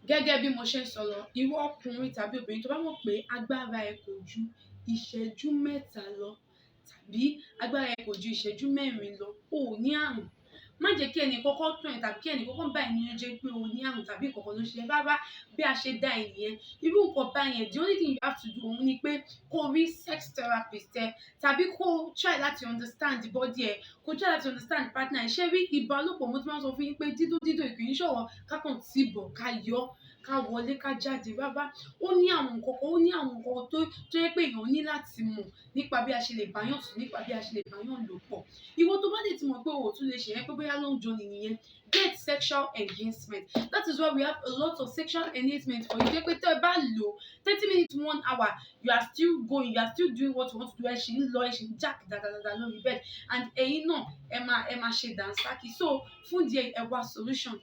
Gẹ́gẹ́ bí mo ṣe ń sọ lọ, ìwọ ọkùnrin tàbí obìnrin tó bá mọ̀ pé agbára ẹ kò ju ìṣẹ́jú mẹ́ta lọ tàbí agbára ẹ kò ju ìṣẹ́jú mẹ́rin lọ, o ò ní àrùn. Má jẹ́ kí ẹnì kankan tàn ẹ́ tàbí kí ẹnì kankan bá ẹ nínú jẹ́ pé o ní àrùn tàbí nǹkan kan ló ṣe ẹ́. Rárá, bí a ṣe dá ẹ nìyẹn. Irú nǹkan báyẹn, the only thing you have to do òun ni pé kó rí sex therapist ẹ tàbí kó try láti understand the body ẹ, kó try láti understand partner ẹ. Ṣé rí ìbálòpọ̀, mo ti máa ń sọ fún yín pé dídùn kì í ṣọ̀rọ̀ ká kàn tìbọ̀ ká yọ ká wọlé ká jáde. Rárá, ó ní àwọn nǹkan tó jẹ́ pé èèyàn ní láti mọ̀ nípa bí a ṣe lè báyàn sùn, nípa bí a ṣe lè báyàn lò pọ̀. Ìwọ tó bá dé tí mọ̀ pé o ò tún lè ṣe yẹn, pé bóyá long journey nìyẹn, get sexual enhancement. That is why we have a lot of sexual enhancement for you. Jẹ́ pé tẹ́ ẹ bá lò 30 minutes, 1 hour, you are still going, you are still doing what you want to do. Ẹ ṣì ń lọ, ẹ ṣì ń jack dáadáa lórí bed, and ẹ̀yin náà ẹ máa ṣe dànsákì. So fún díẹ̀ ẹ wá solution.